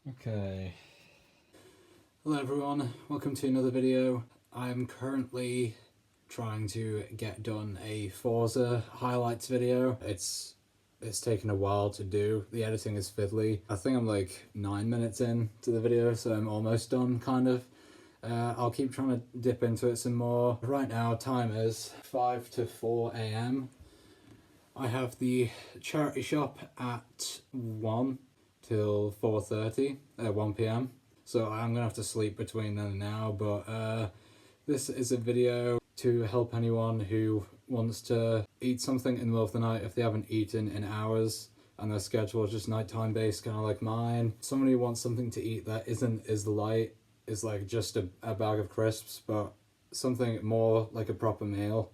Okay. Hello everyone, welcome to another video. I'm currently trying to get done a Forza highlights video. It's taken a while to do. The editing is fiddly. I think I'm like 9 minutes in to the video, so I'm almost done, kind of. I'll keep trying to dip into it some more. Right now, time is 5 to 4 a.m. I have the charity shop at 1 till 1 p.m. So I'm gonna have to sleep between then and now, but this is a video to help anyone who wants to eat something in the middle of the night if they haven't eaten in hours and their schedule is just nighttime based, kind of like mine. Someone who wants something to eat that isn't as light, is like just a bag of crisps, but something more like a proper meal.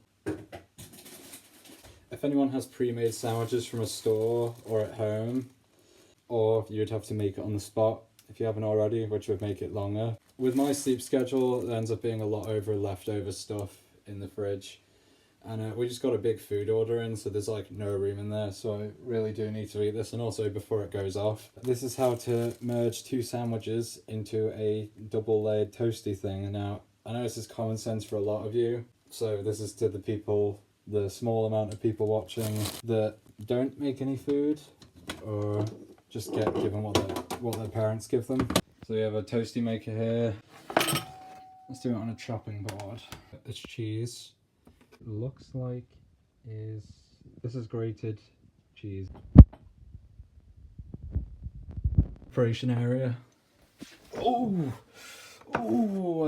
If anyone has pre-made sandwiches from a store or at home, or you'd have to make it on the spot if you haven't already, which would make it longer. With my sleep schedule, there ends up being a lot over leftover stuff in the fridge, and we just got a big food order in, so there's like no room in there, so I really do need to eat this, and also before it goes off. This is how to merge 2 sandwiches into a double layered toasty thing. Now, I know this is common sense for a lot of you, so this is to the small amount of people watching that don't make any food, or just get given what their parents give them. So we have a toasty maker here. Let's do it on a chopping board. It's cheese. It looks like this is grated cheese. Preparation area. Oh,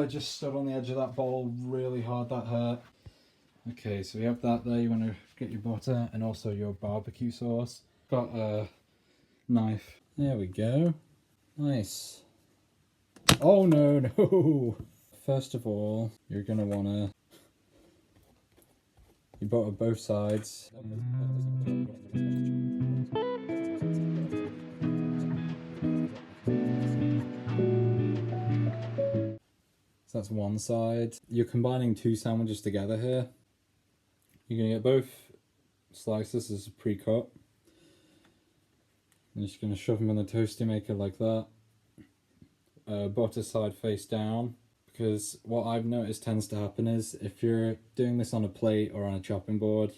I just stood on the edge of that bowl really hard, that hurt. Okay, so we have that there. You want to get your butter and also your barbecue sauce. Got a knife. There we go. Nice. Oh no. First of all, you're gonna wanna, you butter both sides. So that's one side. You're combining 2 sandwiches together here. You're gonna get both slices as pre-cut. I'm just going to shove them in the toasty maker like that. Butter side face down, because what I've noticed tends to happen is if you're doing this on a plate or on a chopping board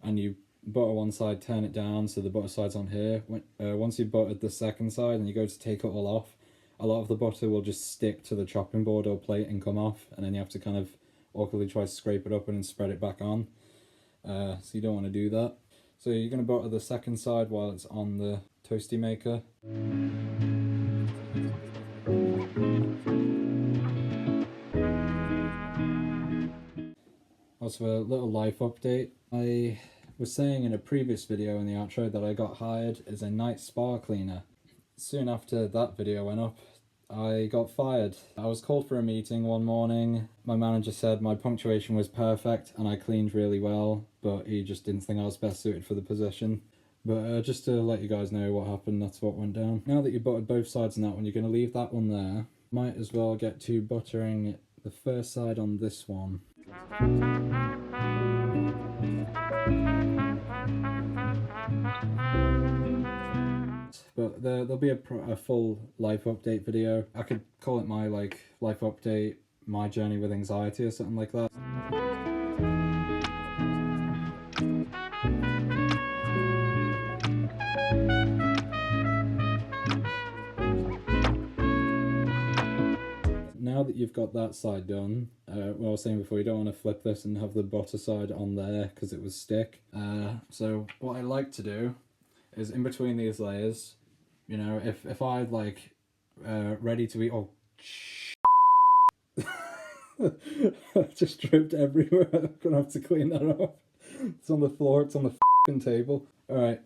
and you butter one side, turn it down so the butter side's on here, once you've buttered the second side and you go to take it all off, a lot of the butter will just stick to the chopping board or plate and come off, and then you have to kind of awkwardly try to scrape it up and then spread it back on. So you don't want to do that. So you're going to butter the second side while it's on the toasty maker. Also, a little life update. I was saying in a previous video in the outro that I got hired as a night spa cleaner. Soon after that video went up, I got fired. I was called for a meeting one morning. My manager said my punctuation was perfect and I cleaned really well, but he just didn't think I was best suited for the position. But just to let you guys know what happened, that's what went down. Now that you buttered both sides on that one, you're going to leave that one there. Might as well get to buttering the first side on this one. But there'll be a full life update video. I could call it my life update, my journey with anxiety or something like that. Now that you've got that side done, what I was saying before, you don't want to flip this and have the butter side on there because it would stick. So what I like to do is in between these layers, you know, if I'd like ready to eat, just dripped everywhere. I'm gonna have to clean that off. It's on the floor, it's on the f***ing table. Alright,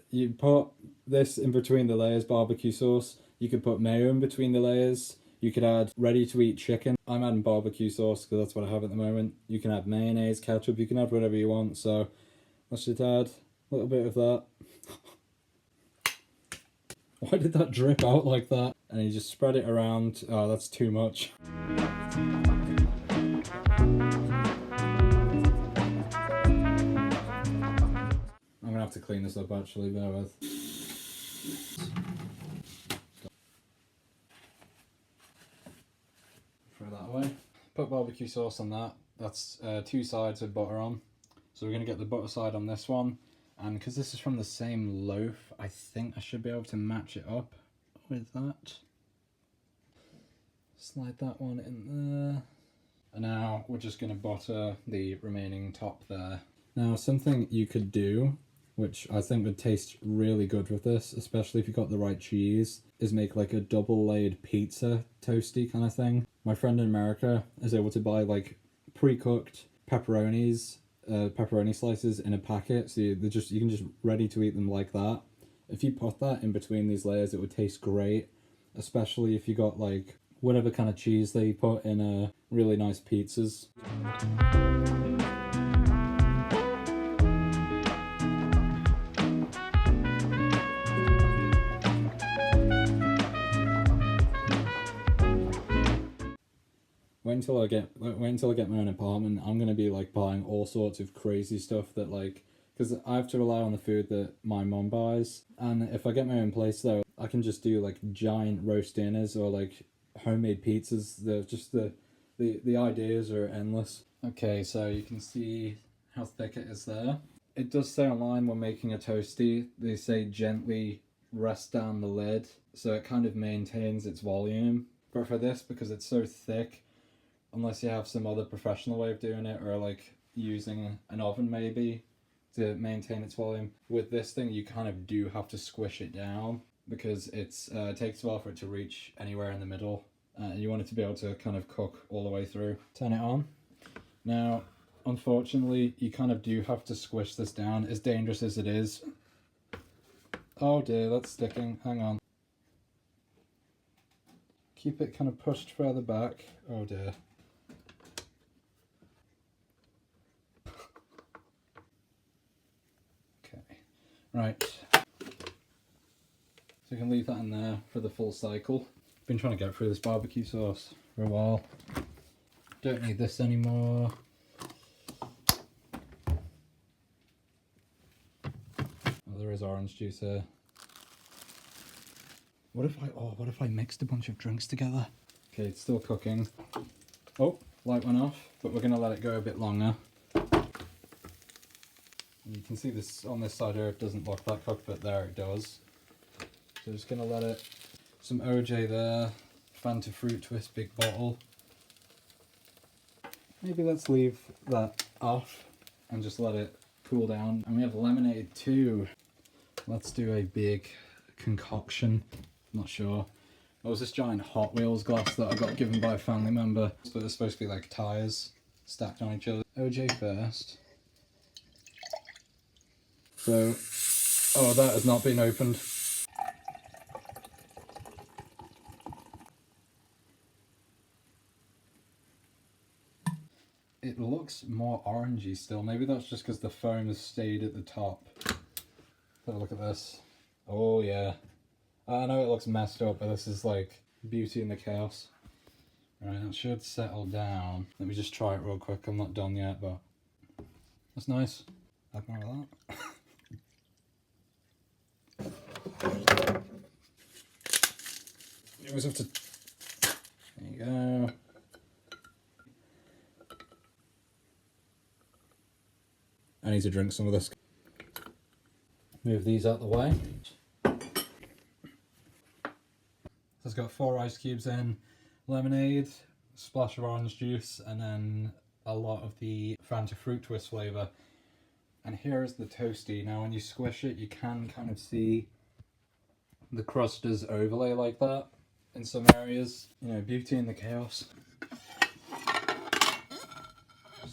you put this in between the layers, barbecue sauce. You could put mayo in between the layers. You could add ready to eat chicken. I'm adding barbecue sauce because that's what I have at the moment. You can add mayonnaise, ketchup, you can add whatever you want. So let's just add a little bit of that. Why did that drip out like that? And you just spread it around. Oh, that's too much. I'm gonna have to clean this up actually, bear with. that way. Put barbecue sauce on that. That's 2 sides of butter on. So we're going to get the butter side on this one. And because this is from the same loaf, I think I should be able to match it up with that. Slide that one in there. And now we're just going to butter the remaining top there. Now something you could do, which I think would taste really good with this, especially if you got the right cheese, is make like a double laid pizza toasty kind of thing. My friend in America is able to buy like pre-cooked pepperoni slices in a packet, so you can just ready to eat them like that. If you put that in between these layers, it would taste great, especially if you got like whatever kind of cheese they put in really nice pizzas. Wait until I get my own apartment. I'm gonna be like buying all sorts of crazy stuff that like, because I have to rely on the food that my mom buys. And if I get my own place though, I can just do like giant roast dinners or like homemade pizzas. The ideas are endless. Okay, so you can see how thick it is there. It does say online when making a toasty, they say gently rest down the lid so it kind of maintains its volume. But for this, because it's so thick, unless you have some other professional way of doing it or like using an oven maybe to maintain its volume, with this thing you kind of do have to squish it down because it takes a while for it to reach anywhere in the middle, and you want it to be able to kind of cook all the way through. Turn it on. Now unfortunately you kind of do have to squish this down, as dangerous as it is. Oh dear, that's sticking. Hang on. Keep it kind of pushed further back. Oh dear. Okay, right. So you can leave that in there for the full cycle. Been trying to get through this barbecue sauce for a while. Don't need this anymore. Oh, there is orange juice here. What if I mixed a bunch of drinks together? Okay, it's still cooking. Oh, light went off, but we're gonna let it go a bit longer. And you can see this on this side here, it doesn't look that cooked, but there it does. So just gonna let it, some OJ there, Fanta Fruit Twist big bottle. Maybe let's leave that off and just let it cool down. And we have lemonade too. Let's do a big concoction. Not sure. It was this giant Hot Wheels glass that I got given by a family member. But it's supposed to be like tyres stacked on each other. OJ first. So, oh, that has not been opened. It looks more orangey still. Maybe that's just because the foam has stayed at the top. Have a look at this. Oh yeah. I know it looks messed up, but this is like beauty in the chaos. Right, that should settle down. Let me just try it real quick. I'm not done yet, but that's nice. Add more of that. You always have to. There you go. I need to drink some of this. Move these out the way. It's got 4 ice cubes in, lemonade, a splash of orange juice, and then a lot of the Fanta Fruit Twist flavour. And here is the toasty. Now when you squish it, you can kind of see the crust does overlay like that in some areas. You know, beauty in the chaos.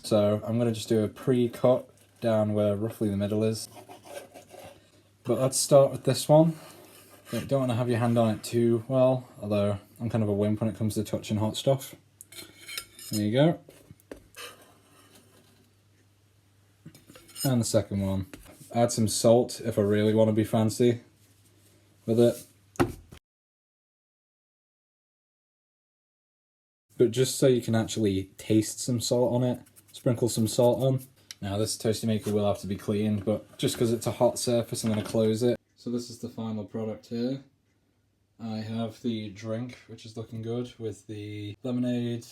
So I'm going to just do a pre-cut down where roughly the middle is. But let's start with this one. But don't want to have your hand on it too well, although I'm kind of a wimp when it comes to touching hot stuff. There you go. And the second one. Add some salt if I really want to be fancy with it. But just so you can actually taste some salt on it, sprinkle some salt on. Now this toasty maker will have to be cleaned, but just because it's a hot surface, I'm going to close it. So this is the final product here. I have the drink, which is looking good, with the lemonade,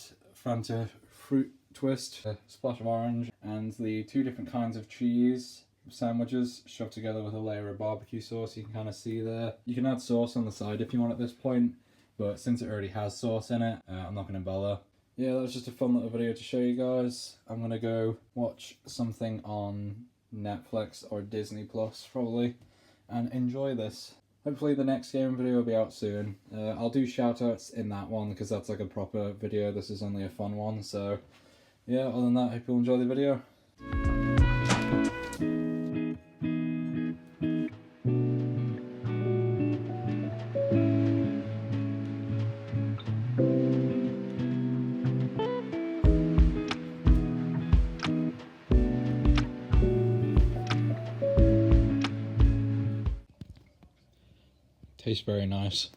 Fanta fruit twist, a splash of orange, and the 2 different kinds of cheese sandwiches shoved together with a layer of barbecue sauce. You can kind of see there. You can add sauce on the side if you want at this point, but since it already has sauce in it, I'm not going to bother. Yeah, that was just a fun little video to show you guys. I'm going to go watch something on Netflix or Disney Plus probably and enjoy this. Hopefully the next game video will be out soon. I'll do shoutouts in that one because that's like a proper video. This is only a fun one. So yeah, other than that, I hope you'll enjoy the video. Tastes very nice.